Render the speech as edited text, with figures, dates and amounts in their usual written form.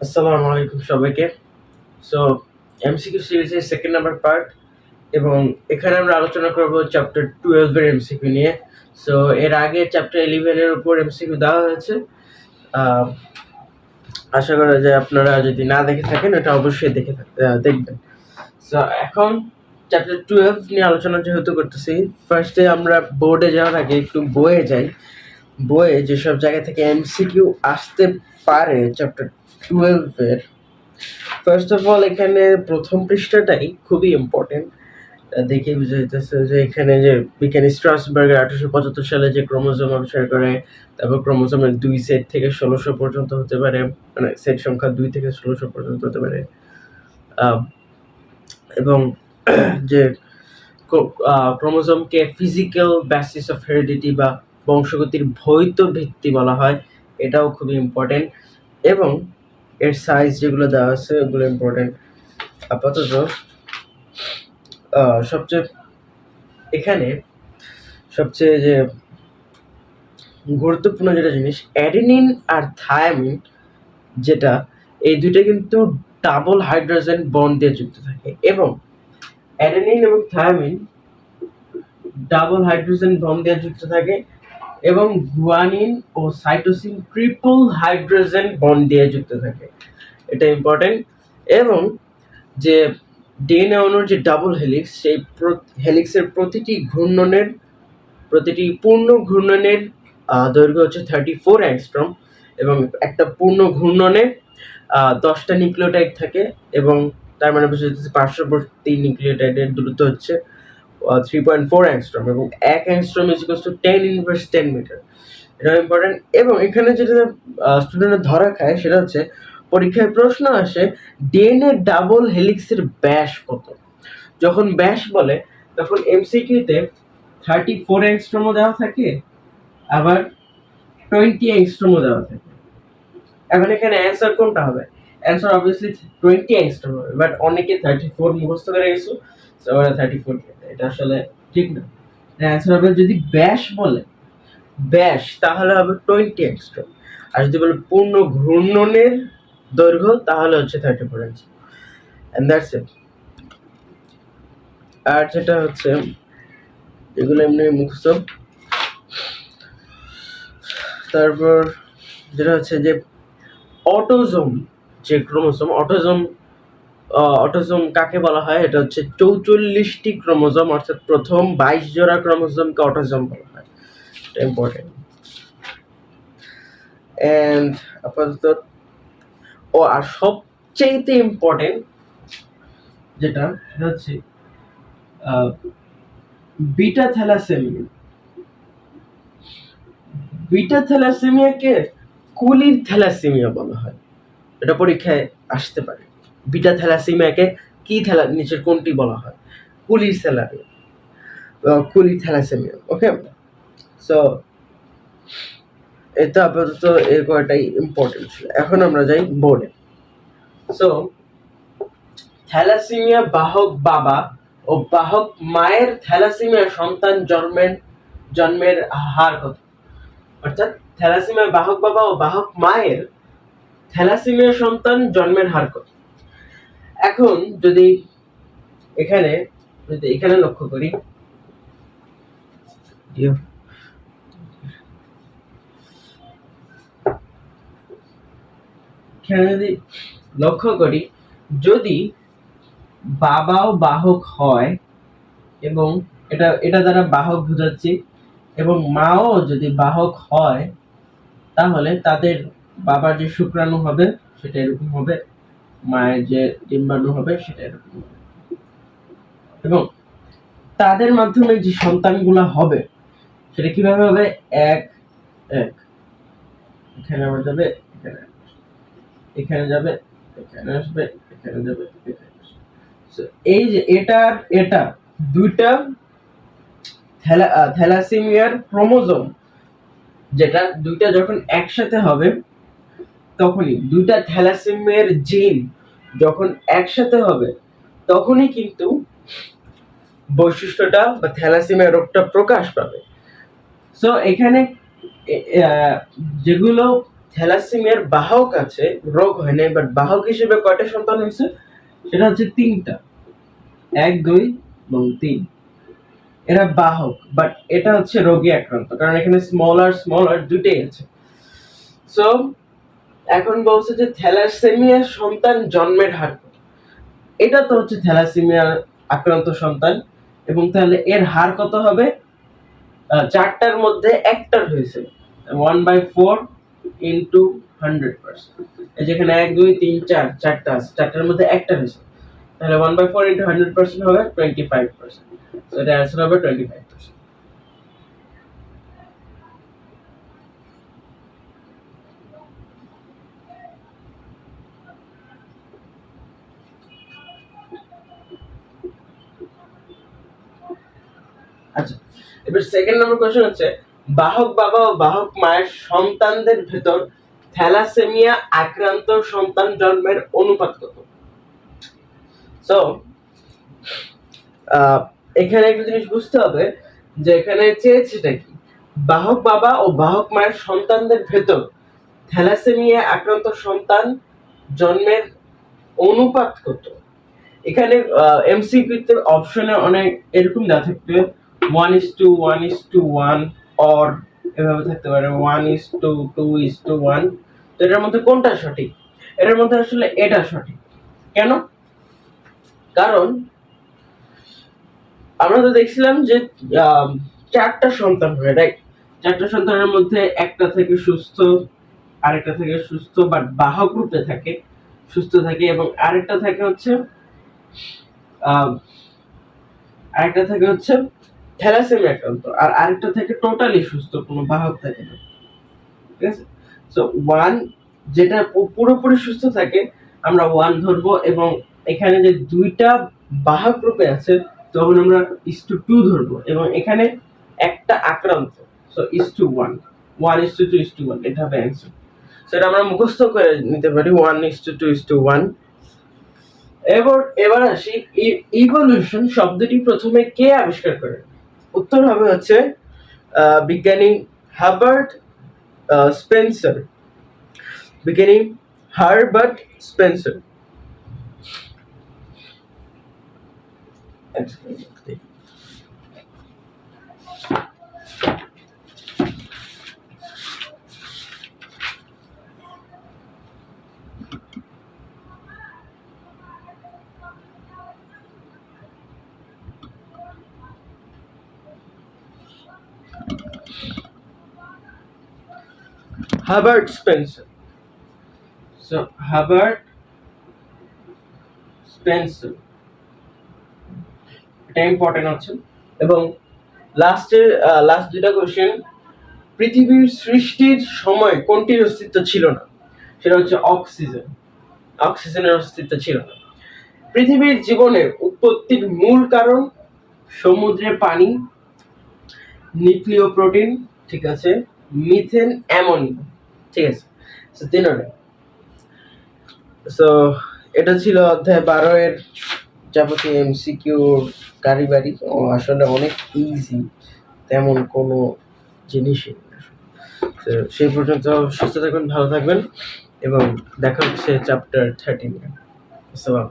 আসসালামু আলাইকুম সবাইকে। সো এমসিকিউ সিরিজের সেকেন্ড নাম্বার পার্ট, এবং এখানে আমরা আলোচনা করব চ্যাপ্টার 12 এর এমসিকিউ নিয়ে। সো এর আগে চ্যাপ্টার 11 এর উপর এমসিকিউ দেওয়া হয়েছে। আহ, আশা করা যায় আপনারা যদি না দেখে থাকেন এটা অবশ্যই দেখবেন। সো এখন চ্যাপ্টার 12 নিয়ে আলোচনা যেহেতু করতেছি, ফার্স্টে আমরা বোর্ডে যাওয়ার আগে একটু বইয়ে যাই। বইয়ে যেসব জায়গা থেকে এমসিকিউ আসতে পারে চ্যাপ্টার 12 এর, ফার্স্ট অফ অল এখানে প্রথম পৃষ্ঠাটাই খুবই ইম্পর্টেন্ট। দেখে বুঝা যাইতেছে যে এখানে যে বিজ্ঞানী স্ট্রাসবার্গার 1875 সালে যে ক্রোমোজোম আবিষ্কার করে, তারপর ক্রোমোজোমের 2 সেট থেকে 1600 পর্যন্ত হতে পারে, মানে সেট সংখ্যা 2 থেকে 1600 পর্যন্ত হতে পারে। এবং যে ক্রোমোজোমকে ফিজিক্যাল বেসিস অফ হেরিডিটি বা বংশগতির ভৌত ভিত্তি বলা হয়, এটাও খুবই ইম্পর্টেন্ট। এবং এর সাইজ যেগুলো দেওয়া আছে ওগুলো ইম্পর্টেন্ট। আপাতত সবচেয়ে এখানে সবচেয়ে যে গুরুত্বপূর্ণ যেটা জিনিস, অ্যাডেনিন আর থায়ামিন, যেটা এই দুইটা কিন্তু ডাবল হাইড্রোজেন বন্ড দিয়ে যুক্ত থাকে, এবং অ্যাডেনিন এবং থায়ামিন ডাবল হাইড্রোজেন বন্ড দিয়ে যুক্ত থাকে, এবং গুয়ানিন ও সাইটোসিন ট্রিপল হাইড্রোজেন বন্ড দিয়ে যুক্ত থাকে। এটা ইম্পর্টেন্ট। এবং যে ডিএনএ অণুর যে ডাবল হেলিক্স, সেই হেলিক্সের প্রতিটি পূর্ণ ঘূর্ণনের দৈর্ঘ্য হচ্ছে 34 অ্যাংস্ট্রম, এবং একটা পূর্ণ ঘূর্ণনে 10টা নিউক্লিওটাইড থাকে, এবং তার মানে বোঝা যাচ্ছে পার্শ্ববর্তী নিউক্লিওটাইডের দূরত্ব হচ্ছে 3.4 অ্যাংস্ট্রম, এবং 1 angstrom is equals to 10 inverse 10 meter. এটা ইম্পর্টেন্ট। এবং এখানে যেটা স্টুডেন্টরা ধরা খায় সেটা হচ্ছে, পরীক্ষায় প্রশ্ন আসে ডিএনএ ডাবল হেলিক্সের ব্যাস কত। যখন ব্যাস বলে তখন এমসিকিউতে 34 অ্যাংস্ট্রমও দেওয়া থাকে, আবার 20 অ্যাংস্ট্রমও দেওয়া থাকে। এখন এখানে অ্যান্সার কোনটা হবে? অ্যান্সার অবভিয়াসলি 20 অ্যাংস্ট্রম হবে, বাট অনেকে 34 মুখস্থ করে গেছো, সো ওরা 34 খেতে, এটা আসলে ঠিক না। অ্যান্সার হবে, যদি ব্যাস বলে ব্যাস তাহলে হবে 20 অ্যাংস্ট্রম, আর যদি বলে পূর্ণ ঘূর্ণনের দৈর্ঘ্য তাহলে হচ্ছে 34 অ্যাংস্ট্রম, এন্ড দ্যাটস ইট। আর যেটা হচ্ছে এগুলো এমনি মুখস্থ। তারপর যেটা হচ্ছে যে অটোজোম, যে ক্রোমোজোম অটোজোম কাকে বলা হয়? এটা হচ্ছে 44টি ক্রোমোজোম, অর্থাৎ প্রথম 22 জোড়া ক্রোমোজোমকে অটোজোম বলা হয়। এটা ইম্পর্টেন্ট। এন্ড আপাতত আর সবচেয়ে ইম্পর্টেন্ট যেটা, সেটা হচ্ছে বিটা থ্যালাসেমিয়া। বিটা থ্যালাসেমিয়াকে কুলির থ্যালাসেমিয়া বলা হয়, এটা পরীক্ষায় আসতে পারে। বিটা থ্যালাসেমিয়াকে কি নিচের কোনটি বলা হয়? কুলির থ্যালাসেমিয়া। ওকে, সো এটা আপাতত এই কয়টাই ইম্পর্টেন্ট ছিল। এখন আমরা যাই বোর্ডে। সো থ্যালাসেমিয়া বাহক বাবা ও বাহক মায়ের থ্যালাসেমিয়া সন্তান জন্মের হার কত? অর্থাৎ থ্যালাসেমিয়া বাহক বাবা ও বাহক মায়ের থ্যালাসেমিয়া সন্তান জন্মের হার কত? এখন যদি এখানে লক্ষ্য করি, যদি বাবাও বাহক হয়, এবং এটা দ্বারা বাহক বোঝাচ্ছি, এবং মাও যদি বাহক হয়, তাহলে তাদের বাবার যে শুক্রাণু হবে সেটা এরকম হবে, মায়ের যে ডিম্বাণু হবে সেটা এরকম হবে, এবং তাদের মাধ্যমে যে সন্তানগুলো হবে সেটা কিভাবে হবে? এক এক, এখানে আবার যাবে, এখানে যাবে, এখানে আসবে, এখানে যাবে, এখানে আসবে। এই যে এটা দুইটা থ্যালাসেমিয়ার ক্রোমোজোম, যেটা দুইটা যখন একসাথে হবে, তখনই দুইটা থ্যালাসেমিয়ার জিন যখন একসাথে হবে, তখনই কিন্তু বৈশিষ্ট্যটা বা থ্যালাসেমিয়া রোগটা প্রকাশ পাবে। সো এখানে যেগুলো থ্যালাসেমিয়ার বাহক আছে, রোগ হয় নাই, বাট বাহক হিসেবে কয়টা সন্তান হয়েছে সেটা হচ্ছে 3টা, 1, 2 এবং 3। এরা বাহক, বাট এটা হচ্ছে রোগী আক্রান্ত, কারণ এখানে স্মলার দুইটাই আছে। সো এখন বলছে যে থ্যালাসেমিয়ার সন্তান জন্মের হার কত। এটা তো হচ্ছে থ্যালাসেমিয়ার আক্রান্ত সন্তান, এবং তাহলে এর হার কত হবে? 4টার মধ্যে একটার হয়েছে 1/4 ইন্টু 100%। এই যেখানে 1, 2, 3, 4 চারটা আছে, 4টার মধ্যে একটা হয়েছে, তাহলে 1/4 ইন্টু 100% হবে 25%। সো এটা অ্যান্সার হবে 25%। আচ্ছা, এবার সেকেন্ড নম্বর কোশ্চেন হচ্ছে বাহক বাবা ও বাহক মায়ের সন্তানদের ভেতর থ্যালাসেমিয়া আক্রান্ত সন্তান জন্মের অনুপাত কত? সো এখানে একটা জিনিস বুঝতে হবে যে এখানে চেয়েছেটা কি, বাহক বাবা ও বাহক মায়ের সন্তানদের ভেতর থ্যালাসেমিয়া আক্রান্ত সন্তান জন্মের অনুপাত কত। এখানে এমসিকিউতে অপশনে অনেক এরকম দেওয়া থাকবে 1:1:1 অর এভাবে থাকতে পারে 1:2:1। তো এটার মধ্যে কোনটা সঠিক? এটার মধ্যে আসলে এটা সঠিক। কেন? কারণ আমরা তো দেখছিলাম যে 4টা সন্তান হয়, রাইট? 4টা সন্তানের মধ্যে একটা থেকে সুস্থ, আরেকটা থেকে সুস্থ বাট বাহক রূপে থাকে, সুস্থ থাকে, এবং আরেকটা থাকে হচ্ছে থ্যালাসেমিয়া আক্রান্ত, আর আরেকটা থেকে টোটালি সুস্থ, কোনো বাহক থাকে না। ঠিক আছে? সো 1 যেটা পুরোপুরি সুস্থ থাকে আমরা 1 ধরবো, এবং এখানে যে দুইটা বাহক রূপে আছে তখন আমরা 2 ধরবো, এবং এখানে একটা আক্রান্ত, সো 1:1, 1:2:1, এটা হবে অ্যান্সার। সেটা আমরা মুখস্থ করে নিতে পারি 1:2:1। এবার আসি ইভলিউশন শব্দটি প্রথমে কে আবিষ্কার করে? উত্তর হবে হচ্ছে বিজ্ঞানী হার্বার্ট স্পেন্সার। বিজ্ঞানী Herbert Spencer. Herbert Spencer. So Herbert Spencer, এটা ইম্পর্টেন্ট আছে। এবং লাস্ট দুটা কোশ্চেন, পৃথিবীর সৃষ্টির সময় কোনটির অস্তিত্ব ছিল না? সেটা হচ্ছে অক্সিজেন। অক্সিজেনের অস্তিত্ব ছিল না। পৃথিবীর জীবনের উৎপত্তির মূল কারণ সমুদ্রের পানি, নিউক্লিয় প্রোটিন, ঠিক আছে, মিথেন, অ্যামোনিয়া, ঠিক আছে। সো তিনটা। সো এটা ছিল অধ্যায় 12 এর যাবতীয় এমসিকিউ কারিবারি। আসলে অনেক ইজি, তেমন কোনো জিনিসই না। সেই পর্যন্ত সুস্থ থাকবেন, ভালো থাকবেন, এবং দেখা হচ্ছে চ্যাপ্টার 13 এ। আসসালাম।